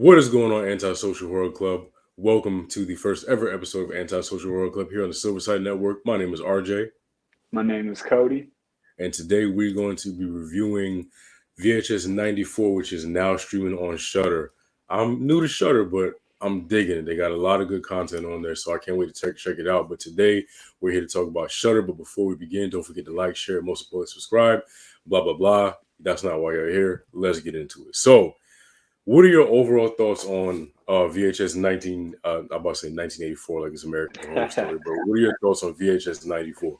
What is going on, Antisocial Horror Club? Welcome to the first ever episode of Antisocial Horror Club here on the Silverside Network. My name is RJ, My name is Kody. and today we're going to be reviewing VHS 94, which is now streaming on Shudder. I'm new to Shudder, but I'm digging it. They got a lot of good content on there, so I can't wait to check it out. But today we're here to talk about Shudder. But before we begin, don't forget to like, share, most importantly, subscribe, blah, blah, blah. That's not why you're here. Let's get into it. So, what are your overall thoughts on VHS 19? I'm about to say 1984, like it's American Horror Story, but what are your thoughts on VHS 94?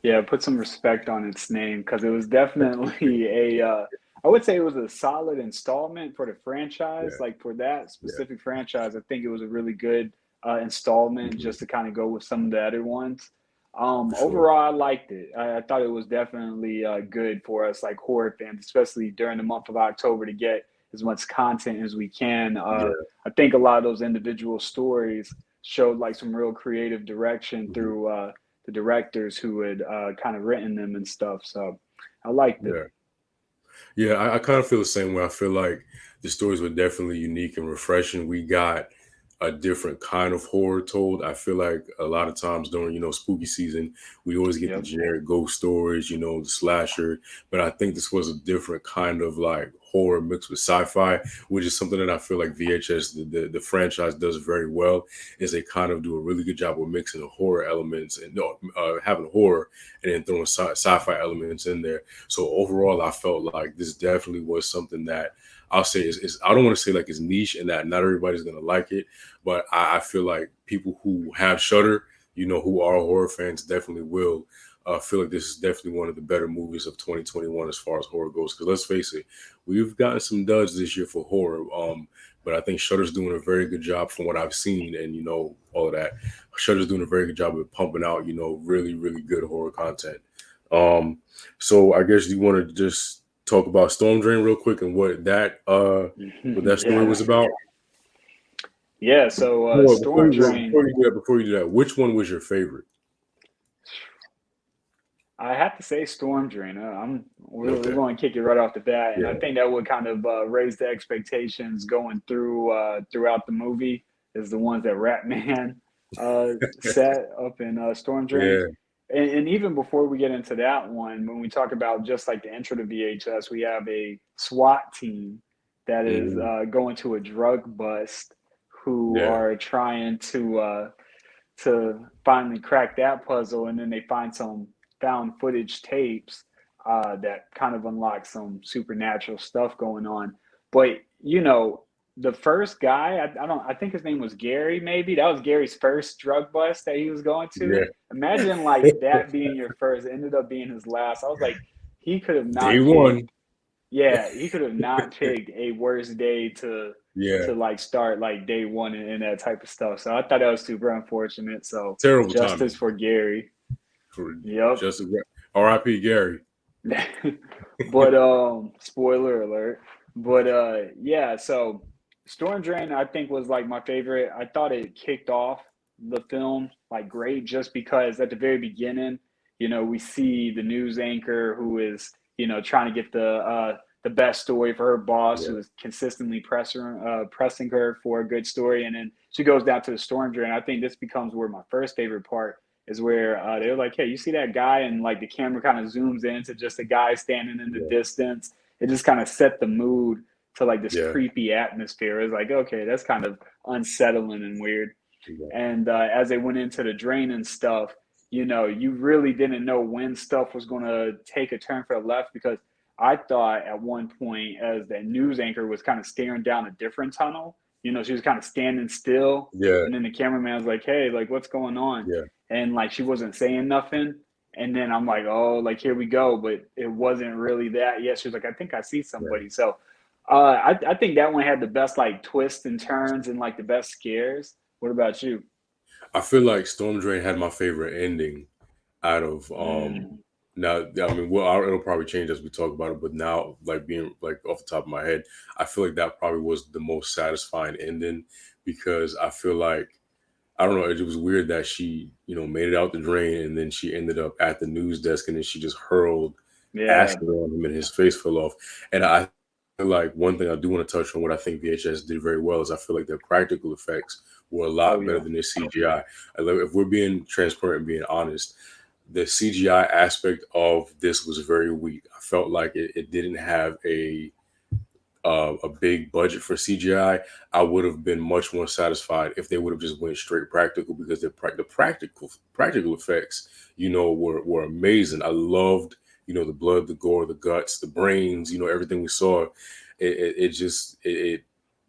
Yeah, put some respect on its name because it was definitely I would say it was a solid installment for the franchise. Yeah, Like for that yeah, specific franchise, I think it was a really good installment hmm just to kind of go with some of the other ones. for sure. Overall, I liked it. I thought it was definitely good for us, like horror fans, especially during the month of October, to get as much content as we can. Yeah, I think a lot of those individual stories showed like some real creative direction hmm through the directors who had kind of written them and stuff. So I liked it. yeah, yeah. I kind of feel the same way. I feel like the stories were definitely unique and refreshing. We got a different kind of horror told. I feel like a lot of times during, spooky season, we always get the Yep. generic ghost stories, the slasher. But I think this was a different kind of like horror mixed with sci-fi, which is something that I feel like VHS, the franchise does very well, is they kind of do a really good job of mixing the horror elements and having horror and then throwing sci-fi elements in there. So overall, I felt like this definitely was something that I'll say is I don't want to say like it's niche and that not everybody's gonna like it, but I feel like people who have Shudder, who are horror fans, definitely will feel like this is definitely one of the better movies of 2021 as far as horror goes. Because let's face it, we've gotten some duds this year for horror, but I think Shudder's doing a very good job from what I've seen, and all of that. Shudder's doing a very good job of pumping out, really really good horror content. Um, so I guess you want to just talk about Storm Drain real quick and what that story Yeah. was about. Yeah. So Before Storm you Drain, before you do that, which one was your favorite? I have to say Storm Drain. We're Okay, going to kick it right off the bat, and I yeah, think that would kind of raise the expectations going throughout the movie. Is the ones that Ratman set up in Storm Drain, yeah, and even before we get into that one, when we talk about just like the intro to VHS, we have a SWAT team that is hmm going to a drug bust, who yeah, are trying to finally crack that puzzle, and then they find some found footage tapes that kind of unlock some supernatural stuff going on. But you know, the first guy, I think his name was Gary. Maybe that was Gary's first drug bust that he was going to. yeah. Imagine like that being your first, ended up being his last. I was like, he could have Day not picked. one, Yeah, he could have not picked a worse day yeah, to like start like day one and that type of stuff. So I thought that was super unfortunate. So terrible justice timing for Gary. for Yep. just R.I.P. Gary. But spoiler alert. But yeah, so Storm Drain I think was like my favorite. I thought it kicked off the film like great just because at the very beginning, we see the news anchor who is, trying to get the best story for her boss Yeah, who is consistently pressing her for a good story, and then she goes down to the Storm Drain. I think this becomes where my first favorite part is where they're like, "Hey, you see that guy?" And like the camera kind of zooms into just a guy standing in the yeah, distance. It just kind of set the mood to like this yeah, creepy atmosphere. It's like, okay, that's kind of unsettling and weird. yeah, And as they went into the drain and stuff, you really didn't know when stuff was going to take a turn for the left, because I thought at one point as that news anchor was kind of staring down a different tunnel, she was kind of standing still, yeah, and then the cameraman was like, "Hey, like what's going on?" yeah, And like she wasn't saying nothing. And then I'm like, "Oh, like here we go," but it wasn't really that yet. She was like, "I think I see yeah. somebody." So I think that one had the best like twists and turns and like the best scares. What about you? I feel like Storm Drain had my favorite ending out of Mm, now. I mean, it'll probably change as we talk about it, but now, like being like off the top of my head, I feel like that probably was the most satisfying ending because I feel like I don't know, it was weird that she made it out the drain and then she ended up at the news desk and then she just hurled yeah. acid on him and his face fell off. And I like one thing I do want to touch on what I think VHS did very well is I feel like their practical effects were a Oh lot better yeah. than their CGI. If we're being transparent and being honest, the CGI aspect of this was very weak. I felt like it didn't have a big budget for CGI. I would have been much more satisfied if they would have just went straight practical because the practical effects, were amazing. I loved, the blood, the gore, the guts, the brains, everything we saw. It just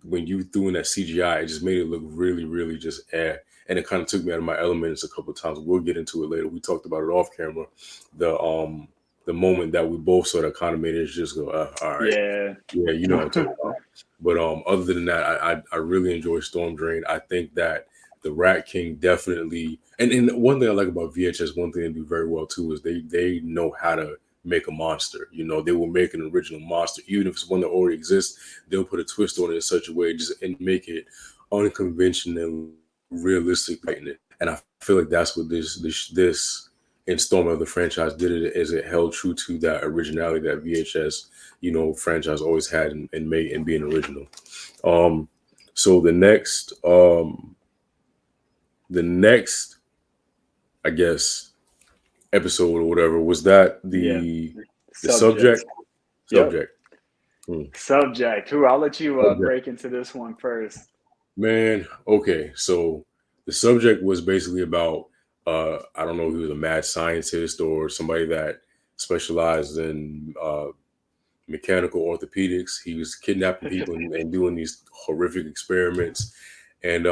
when you threw in that CGI, it just made it look really, really just and it kind of took me out of my elements a couple of times. We'll get into it later. We talked about it off camera. The moment that we both sort of kind of made it just go, all right. Yeah. Yeah, you know what I'm talking about. But other than that, I really enjoy Storm Drain. I think that the Rat King definitely, and one thing I like about VHS, one thing they do very well too is they know how to make a monster. They will make an original monster, even if it's one that already exists. They'll put a twist on it in such a way, just and make it unconventional, realistic, and I feel like that's what this installment of the franchise did. It is it held true to that originality that VHS franchise always had and made and being original. Um, so the next, I guess, episode or whatever was that Yeah. the Subject. Yep. subject. Hmm. Subject. Who? I'll let you Subject. break into this one first. Man, okay. So the subject was basically about I don't know if he was a mad scientist or somebody that specialized in mechanical orthopedics. He was kidnapping people and doing these horrific experiments. And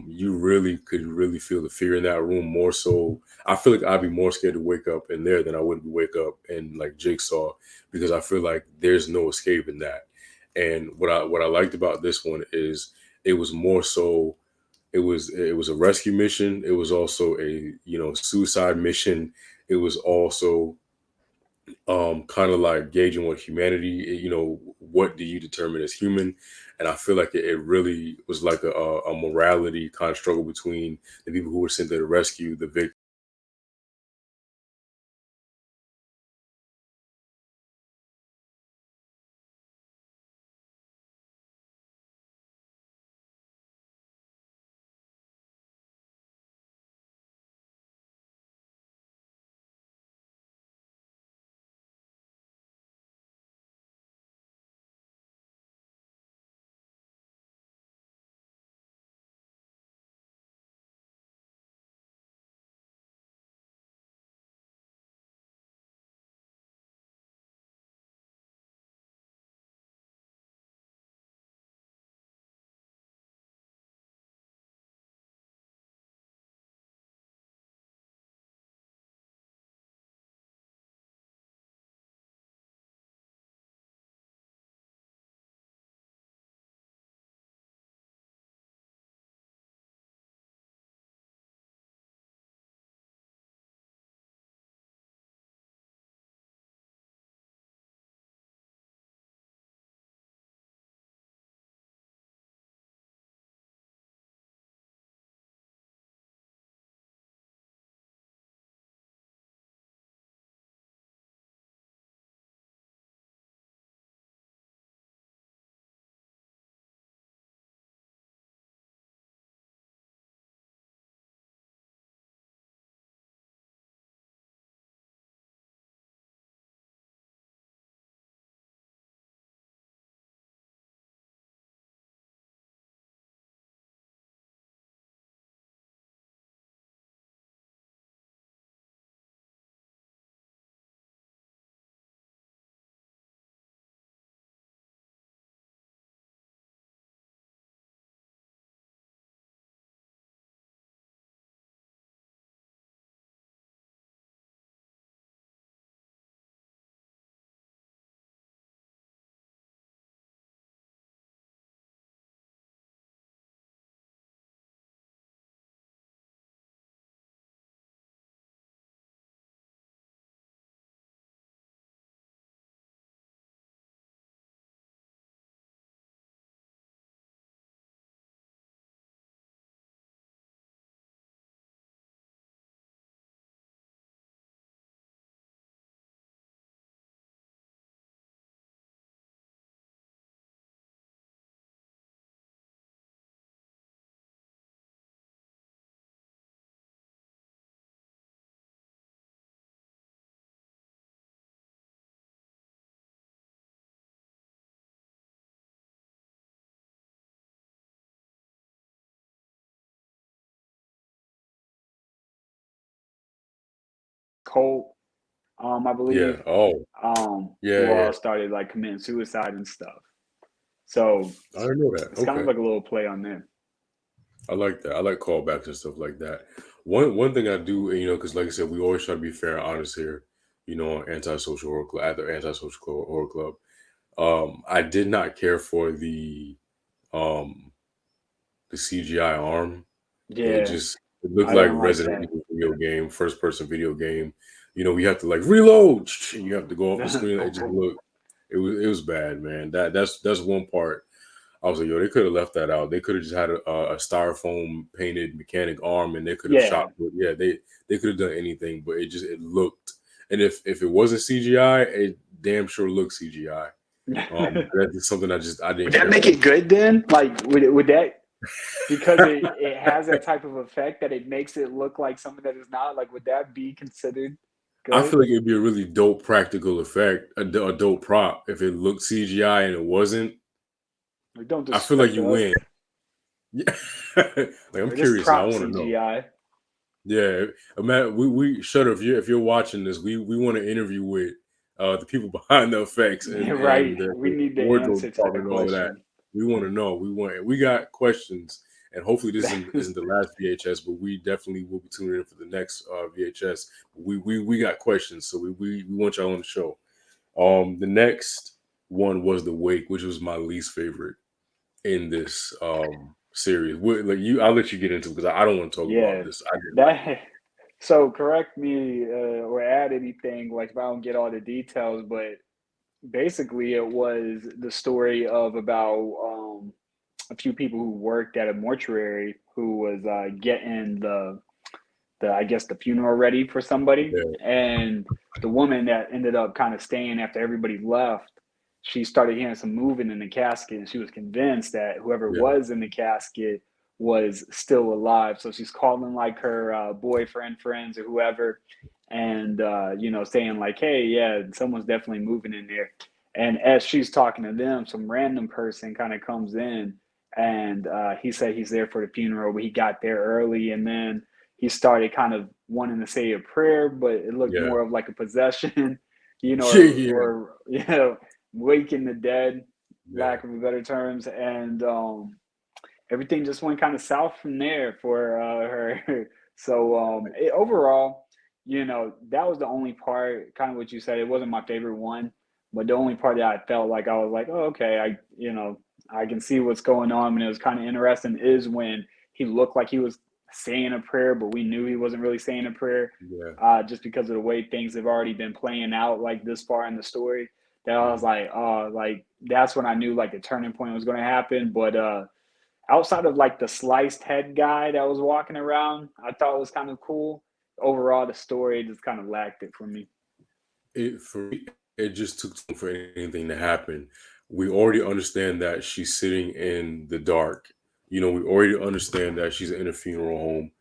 you really could really feel the fear in that room more so. I feel like I'd be more scared to wake up in there than I would wake up in like Jigsaw because I feel like there's no escape in that. And what I liked about this one is it was more so it was a rescue mission. It was also a suicide mission. It was also kind of like gauging what humanity, what do you determine as human? And I feel like it really was like a morality kind of struggle between the people who were sent there to rescue the victim cult, I Yeah. believe, Oh, yeah, who yeah. all started like committing suicide and stuff. So I didn't know that. it's kind of Okay. like a little play on there. I like that. I like callbacks and stuff like that. One thing I do, because like I said, we always try to be fair and honest here, on antisocial horror club at the antisocial horror club. I did not care for um the CGI arm. Yeah, It looked I like didn't like Resident that. Evil video game, first person video game. We have to like reload and you have to go off the screen. It just looked it was bad, man. That's one part. I was like, yo, they could have left that out. They could have just had a styrofoam painted mechanic arm and they could have Yeah. shot. Yeah, they could have done anything, but it looked. And if it wasn't CGI, it damn sure looked CGI. That's just something I Would didn't that care make for. it good then? Like, would that, because it has that type of effect that it makes it look like something that is not, like, would that be considered I good? feel like it'd be a really dope practical effect, a dope prop if it looked CGI and it wasn't. Like, don't I feel like disrespect you us. win. Yeah. Like I'm Or this curious now. I prop want to know. CGI. Yeah, Matt, we Shudder. If you're watching this, we want to interview with the people behind the effects and Right. the, We the need the wardrobe answer to that department and all of that. question. We want to know. We got questions, and hopefully this isn't the last VHS, but we definitely will be tuning in for the next VHS. We got questions, so we want y'all on the show. The next one was The Wake, which was my least favorite in this series. Like I'll let you get into it because I don't want to talk about Yeah. this. I didn't like it. That so correct me or add anything like if I don't get all the details, but basically it was the story of about a few people who worked at a mortuary who was getting the I guess the funeral ready for somebody, Yeah, and the woman that ended up kind of staying after everybody left, she started hearing some moving in the casket, and she was convinced that whoever yeah, was in the casket was still alive. So she's calling like her boyfriend, friends, or whoever, and saying like, "Hey, yeah, someone's definitely moving in there." And as she's talking to them, some random person kind of comes in, and he said he's there for the funeral, but he got there early, and then he started kind of wanting to say a prayer, but it looked yeah, more of like a possession, yeah, yeah, or waking the dead, yeah. lack of better terms, and everything just went kind of south from there for her. So overall, that was the only part, kind of what you said. It wasn't my favorite one, but the only part that I felt like I was like, oh, okay, I can see what's going on, and it was kind of interesting is when he looked like he was saying a prayer, but we knew he wasn't really saying a prayer, Yeah. just because of the way things have already been playing out like this far in the story. That I was Mhm. like, oh, like that's when I knew like the turning point was going to happen. But outside of like the sliced head guy that was walking around, I thought it was kind of cool. Overall, the story just kind of lacked it for me. For me, it just took time for anything to happen. We already understand that she's sitting in the dark. We already understand that she's in a funeral home.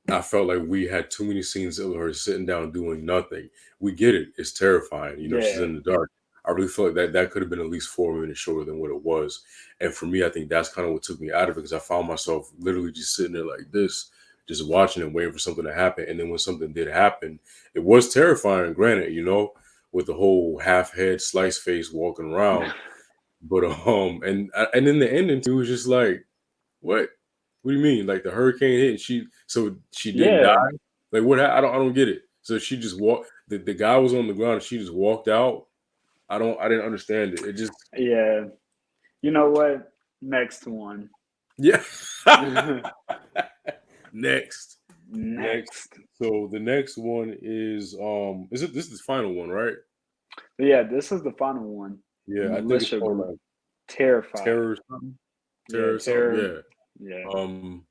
I felt like we had too many scenes of her sitting down doing nothing. We get it; it's terrifying. She's Yeah, in the dark. I really feel like that could have been at least 4 minutes shorter than what it was. And for me, I think that's kind of what took me out of it because I found myself literally just sitting there like this, just watching and waiting for something to happen. And then when something did happen, it was terrifying. Granted, with the whole half head, slice face walking around. But and in the ending too, it was just like, what? What do you mean? Like the hurricane hit and she didn't yeah, die? Like what I don't get it. So she just walked the guy was on the ground and she just walked out. I didn't understand it. It just yeah. You know what? Next one. yeah. Next. Next. Next. So the next one is it this is the final one, right? But yeah, this is the final one. The Yeah, I think it's militia called group. like Terrified. terror something. Yeah, Terror something. terror. Yeah. Yeah. Um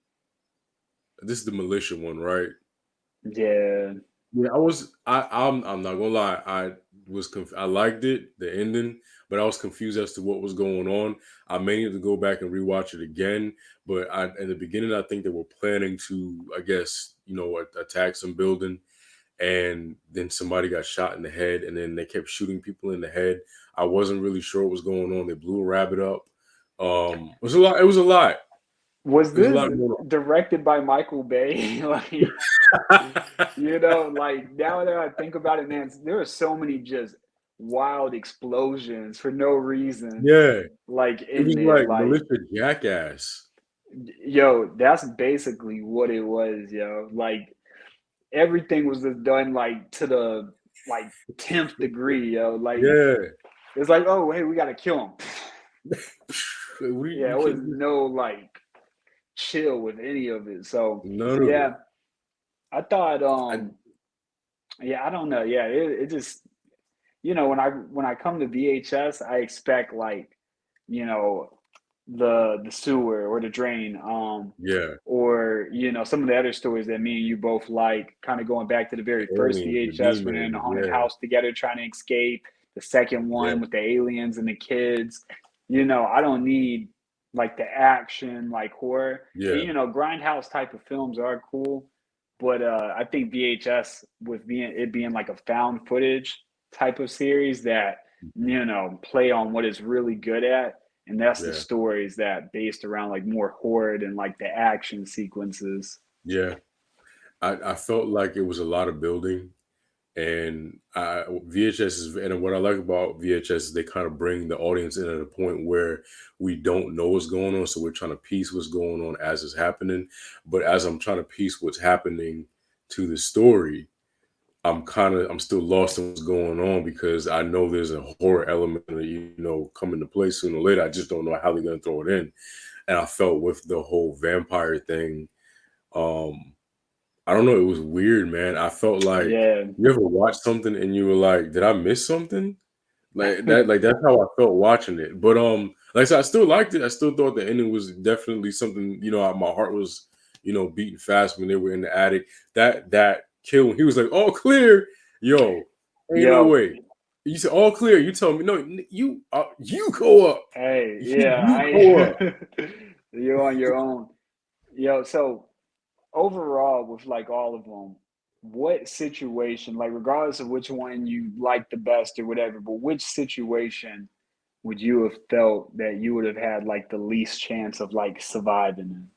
this is the militia one, right? Yeah. Yeah, I'm not gonna lie. I liked it, the ending, but I was confused as to what was going on. I may need to go back and rewatch it again. But in the beginning, I think they were planning to, I guess, attack some building, and then somebody got shot in the head, and then they kept shooting people in the head. I wasn't really sure what was going on. They blew a rabbit up. It was a lot. It was a lot. Was There's a this lot going directed by Michael Bay? Like, on. like now that I think about it, man, there are so many just wild explosions for no reason, Yeah, like it in was there. like Like, militia jackass. yo, that's basically what it was, yo. Like everything was just done like to the like 10th degree, yo. Like Yeah. it's like, oh, hey, we gotta kill him. Yeah, You it was can't just no like chill with any of it. So none of it. yeah, I thought I, yeah, I don't know. Yeah, it just when I come to VHS, I expect like, you know, the sewer or the drain, yeah, or some of the other stories that me and you both like, kind of going back to the very the first aliens, the VHS when they're in the demons. haunted Yeah, house together trying to escape, the second yeah, one with the aliens and the kids. I don't need like the action, like horror. And yeah, grindhouse type of films are cool, but I think VHS with being like a found footage type of series that play on what it's really good at, and that's the yeah, stories that based around like more horror and like the action sequences. yeah. I felt like it was a lot of building, and VHS is, and what I like about VHS is they kind of bring the audience in at a point where we don't know what's going on, so we're trying to piece what's going on as it's happening. But as I'm trying to piece what's happening to the story, I'm still lost in what's going on because I know there's a horror element that come into play sooner or later. I just don't know how they're gonna throw it in. And I felt with the whole vampire thing, um, I don't know, it was weird, man. I felt like Yeah. you ever watched something and you were like, did I miss something? Like that's how I felt watching it. But like I said, I still liked it. I still thought the ending was definitely something, my heart was, beating fast when they were in the attic. That kill when he was like, all clear, yo, ain't no Yo, way. You said all clear. You tell me no, you go up. hey, yeah, You go up. you're on your own. Yo, so overall, with like all of them, what situation, like regardless of which one you like the best or whatever, but which situation would you have felt that you would have had like the least chance of like surviving in?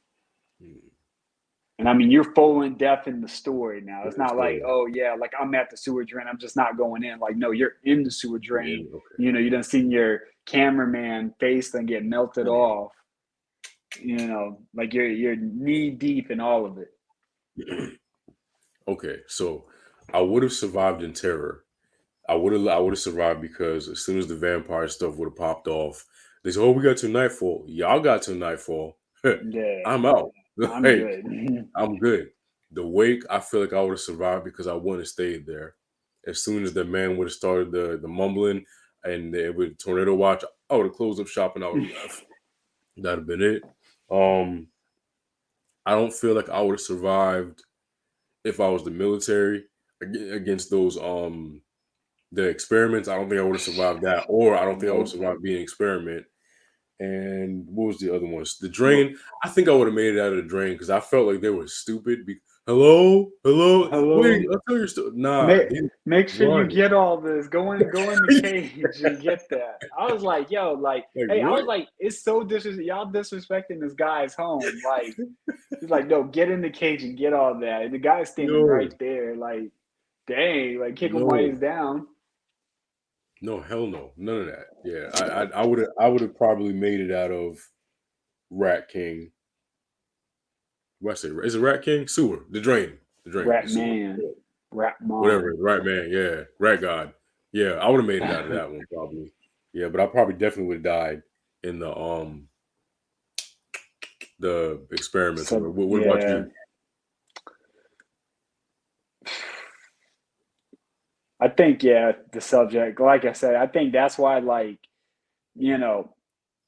And I mean, you're full in depth in the story now. It's not like, So, oh yeah, like I'm at the sewer drain, I'm just not going in. Like, no, you're in the sewer yeah, drain. okay. You done seen your cameraman face then get melted off. Like you're knee deep in all of it. Okay, so I would have survived in terror. I would have survived because as soon as the vampire stuff would have popped off, they said, "Oh, we got to nightfall. Y'all got to nightfall. Yeah, I'm out. I'm Like good. I'm good." The wake, I feel like I would have survived because I wouldn't have stayed there. As soon as the man would have started the mumbling and it would tornado watch, I would have closed up shop and I would have left. That'd have been it. Um, I don't feel like I would have survived if I was the military against those the experiments. I don't think I would have survived that, or I don't think I would have Nope. survived being an experiment. And what was the other ones? The Well, drain. I think I would have made it out of the drain because I felt like they were stupid. Hello, hello. Wait, hello. I'll tell you story. Nah, Make they make sure you run. get all this. Go in the cage and get that. I was like, yo, like, Like hey, I what? was like, it's so y'all disrespecting this guy's home. Like, he's like, no, get in the cage and get all that. And the guy's standing No, right there, like, dang, like kick him while no, he's down. no, hell no, none of that. Yeah, I would have probably made it out of Rat King. What I say? Is it Rat King? Sewer, the drain, the Rat sewer. man, rat Whatever, mom. right man, yeah, rat god, yeah, I would have made it out of that one probably, yeah, but I probably definitely would have died in the experiments. So What about yeah, you? I think the subject. Like I said, I think that's why like you know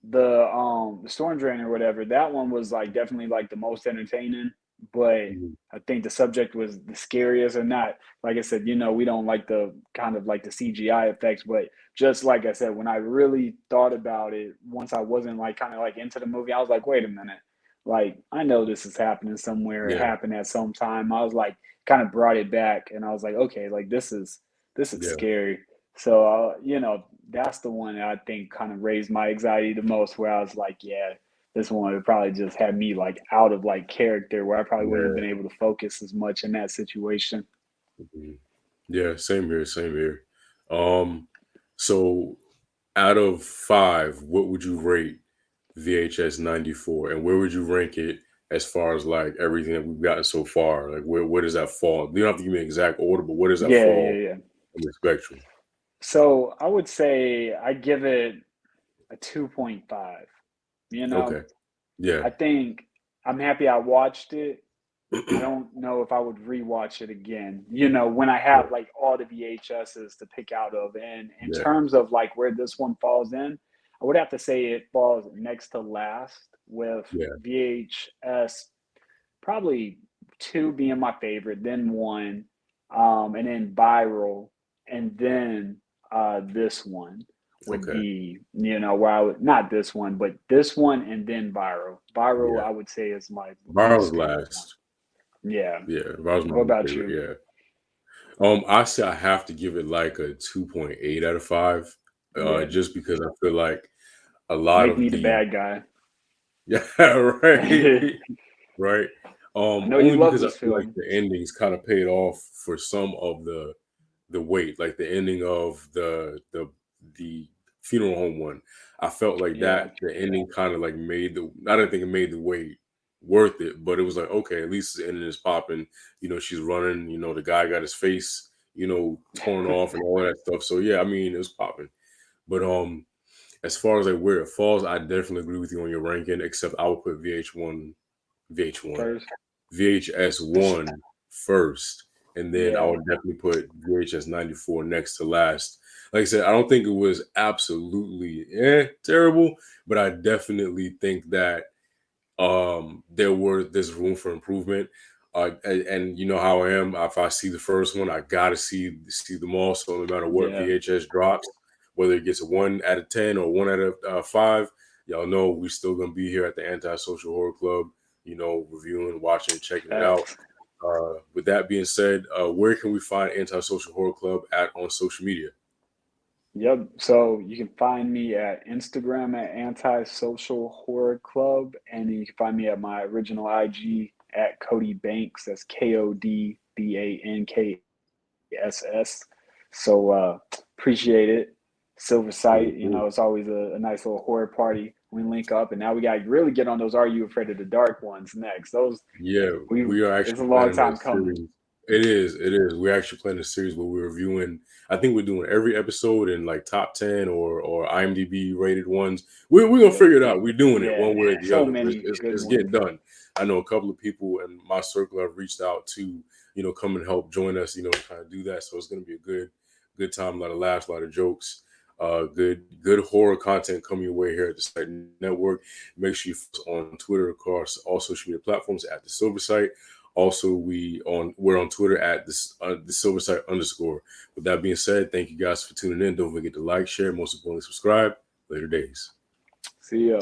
the storm drain or whatever, that one was like definitely like the most entertaining, but Mhm. I think the subject was the scariest. Or not, like I said, we don't like the kind of like the CGI effects, but just like I said, when I really thought about it, once I wasn't like kind of like into the movie, I was like, wait a minute, like I know this is happening somewhere, it Yeah, happened at some time. I was like kind of brought it back, and I was like, okay, like this is yeah, scary. So that's the one that I think kind of raised my anxiety the most. Where I was like, yeah, this one would probably just had me like out of like character where I probably wouldn't have Yeah. been able to focus as much in that situation. Mhm. Yeah, same here, same here. Um, so out of 5, what would you rate VHS 94, and where would you rank it as far as like everything that we've gotten so far? Like where does that fall? You don't have to give me an exact order, but where does that Yeah, yeah, fall yeah. in the spectrum? So I would say I give it a 2.5. You know, Okay. Yeah. I think I'm happy I watched it. I don't know if I would rewatch it again, when I Yeah. have like all the VHSs to pick out of. And in Yeah. terms of like where this one falls in, I would have to say it falls next to last with Yeah. VHS, probably two being my favorite, then one, and then Viral, and then this one would Okay. be, where I would, not this one, but this one and then Viral. Viral, Yeah. I would say is my Viral's least favorite one. last. Yeah. Yeah. Viral's my What least about favorite. you? Yeah. I say I have to give it like a 2.8 out of 5. Yeah. Just because I feel like a lot Make of me the the bad guy. yeah, right. I Right. know you Only love because I this feel like film. the endings kind of paid off for some of the weight, like the ending of the funeral home one. I felt like Yeah. that the ending kind of like made the I don't think it made the wait worth it, but it was like, okay, at least the ending is popping. She's running, the guy got his face, torn off and all that stuff. So yeah, I mean it was popping. But as far as like where it falls, I definitely agree with you on your ranking, except I would put VH1, First. VHS1 first, and then I Yeah. would definitely put VHS 94 next to last. Like I said, I don't think it was absolutely terrible, but I definitely think that there's room for improvement. And you know how I am. If I see the first one, I gotta see them all. So no matter what Yeah. VHS drops, whether it gets a 1 out of 10 or 1 out of 5, y'all know we're still gonna be here at the Antisocial Horror Club. Reviewing, watching, checking it out. Facts. With that being said, where can we find Antisocial Horror Club at on social media? Yep. So you can find me at Instagram at Antisocial Horror Club, and then you can find me at my original IG at Kody Banks. That's KODBANKSS. So appreciate it. Silver Cool, Sight, cool. it's always a nice little horror party. We link up, and now we got to really get on those Are You Afraid of the Dark ones next. Those Yeah, we we are it's a actually long planning a time coming. series. It is, it is. We're actually planning a series where we're reviewing. I think we're doing every episode in like top 10 or IMDb rated ones. We're gonna Yep. figure it out. We're doing it Yeah. one way or the So other, but many good it's getting ones. done. I know a couple of people in my circle have reached out to come and help join us. Kind of do that. So it's gonna be a good time. A lot of laughs, a lot of jokes. Good horror content coming your way here at the Site Network. Make sure you follow us on Twitter across all social media platforms at the Silver Site. Also, we're on Twitter at the Silver Site _. With that being said, thank you guys for tuning in. Don't forget to like, share, most importantly, subscribe. Later days. See ya.